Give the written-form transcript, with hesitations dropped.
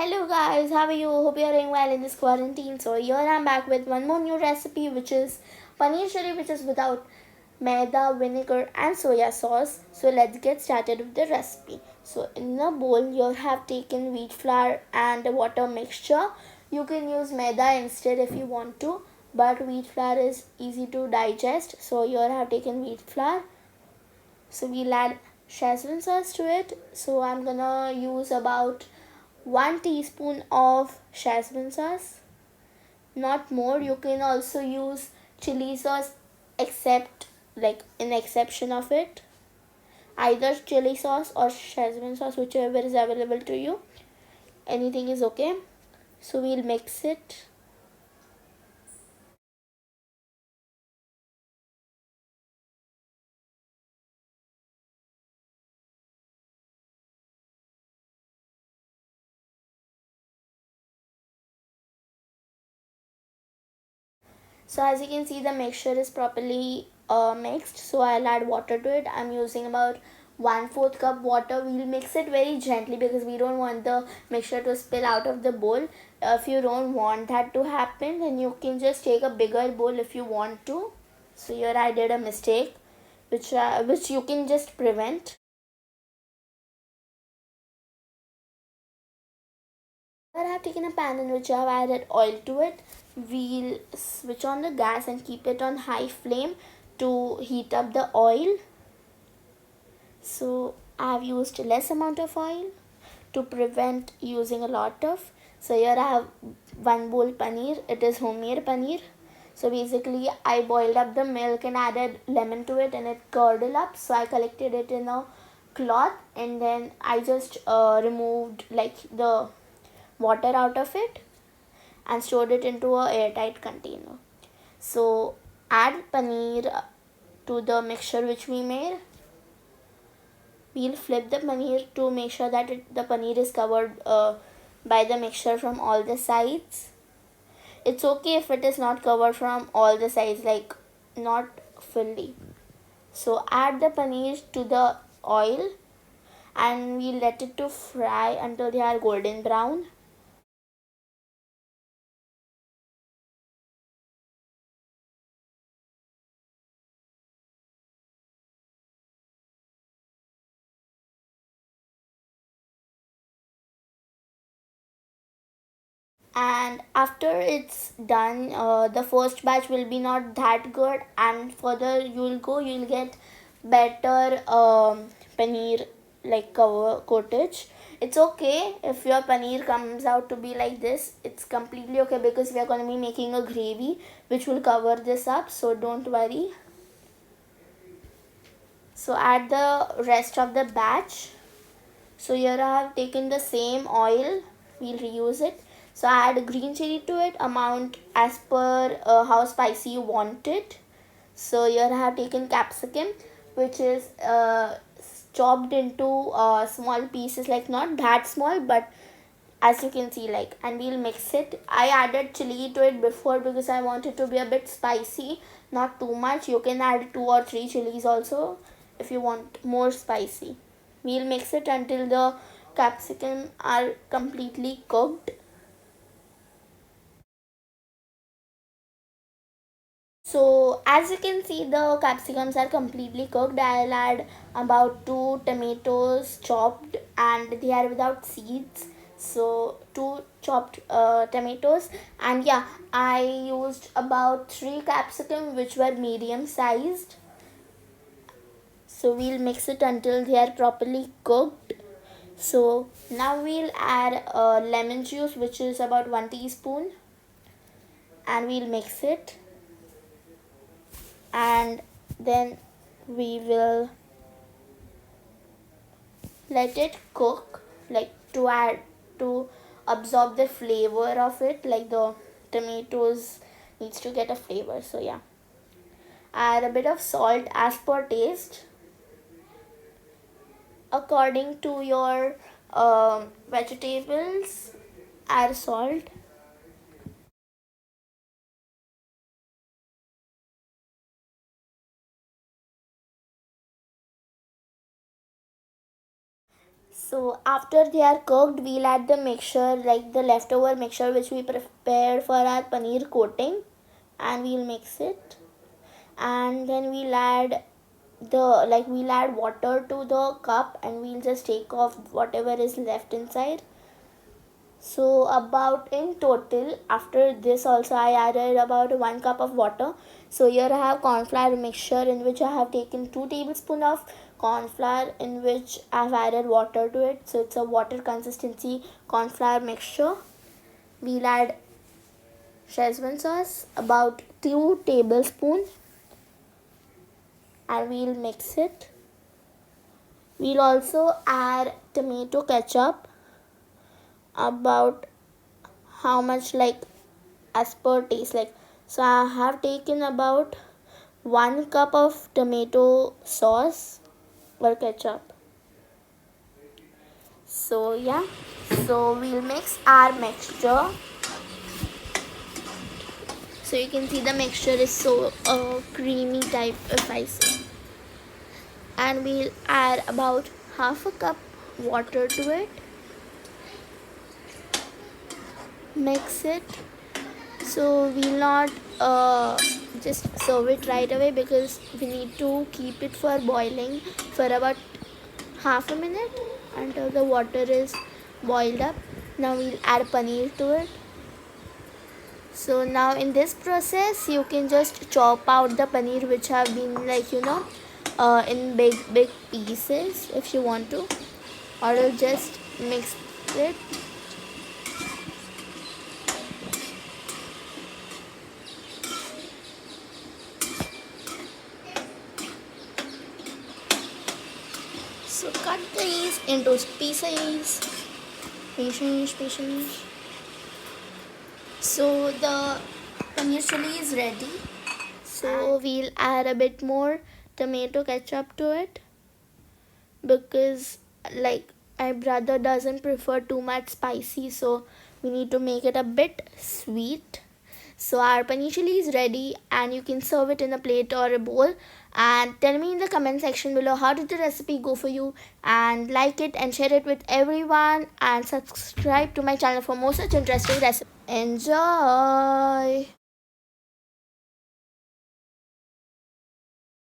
Hello guys, how are you? Hope you are doing well in this quarantine. So here I'm back with one more new recipe, which is paneer chili, which is without maida, vinegar and soya sauce. So let's get started with the recipe. So in a bowl you have taken wheat flour and water mixture. You can use maida instead if you want to, but wheat flour is easy to digest. So here I have taken wheat flour. So we'll add Szechuan sauce to it. So I'm gonna use about 1 teaspoon of Szechuan sauce, not more. You can also use chili sauce, except like in exception of it, either chili sauce or Szechuan sauce, whichever is available to you. Anything is okay. So we'll mix it. So as you can see, the mixture is properly mixed. So I'll add water to it. I'm using about 1/4 cup water. We'll mix it very gently because we don't want the mixture to spill out of the bowl. If you don't want that to happen, then you can just take a bigger bowl if you want to. So here I did a mistake, which you can just prevent. Here I have taken a pan in which I have added oil to it. We'll switch on the gas and keep it on high flame to heat up the oil. So I have used less amount of oil to prevent using a lot of. So here I have one bowl paneer. It is homemade paneer. So basically I boiled up the milk and added lemon to it and it curdled up. So I collected it in a cloth and then I just removed like the water out of it and stored it into a airtight container. So add paneer to the mixture which we made. We'll flip the paneer to make sure that the paneer is covered by the mixture from all the sides. It's okay if it is not covered from all the sides, like not fully. So add the paneer to the oil and we let it to fry until they are golden brown. And after it's done, the first batch will be not that good, and further you'll get better paneer like cover cottage. It's okay if your paneer comes out to be like this. It's completely okay because we are going to be making a gravy which will cover this up, so don't worry. So add the rest of the batch. So here I have taken the same oil, we'll reuse it. So I add green chili to it, amount as per how spicy you want it. So here I have taken capsicum, which is chopped into small pieces, like not that small, but as you can see, like, and we'll mix it. I added chili to it before because I want it to be a bit spicy, not too much. You can add 2 or 3 chilies also if you want more spicy. We'll mix it until the capsicum are completely cooked. So as you can see, the capsicums are completely cooked. I'll add about 2 tomatoes chopped and they are without seeds. So 2 chopped tomatoes, and yeah, I used about 3 capsicum which were medium sized. So we'll mix it until they are properly cooked. So now we'll add lemon juice, which is about 1 teaspoon, and we'll mix it, and then we will let it cook, like to absorb the flavor of it, like the tomatoes needs to get a flavor. So yeah, add a bit of salt as per taste according to your vegetables. Add salt. So after they are cooked, we'll add the mixture, like the leftover mixture which we prepared for our paneer coating, and we'll mix it. And then we'll add water to the cup, and we'll just take off whatever is left inside. So about in total, after this also I added about 1 cup of water. So here I have corn flour mixture, in which I have taken 2 tablespoons of corn flour, in which I have added water to it. So it's a water consistency corn flour mixture. We'll add Szechuan sauce, about 2 tablespoons, and we'll mix it. We'll also add tomato ketchup, about how much, like as per taste. Like, so I have taken about 1 cup of tomato sauce or ketchup. So yeah, so we'll mix our mixture. So you can see the mixture is so creamy type, if I say. And we'll add about half a cup water to it. Mix it. So we'll not just serve it right away, because we need to keep it for boiling for about half a minute until the water is boiled up. Now we'll add paneer to it. So now in this process, you can just chop out the paneer which have been, like, in big pieces if you want to, or you'll just mix it. So cut these into pieces. Patience. So the paneer chili is ready. So we'll add a bit more tomato ketchup to it, because like my brother doesn't prefer too much spicy, so we need to make it a bit sweet. So our paneer chili is ready, and you can serve it in a plate or a bowl. And tell me in the comment section below, how did the recipe go for you, and like it and share it with everyone, and subscribe to my channel for more such interesting recipes. Enjoy!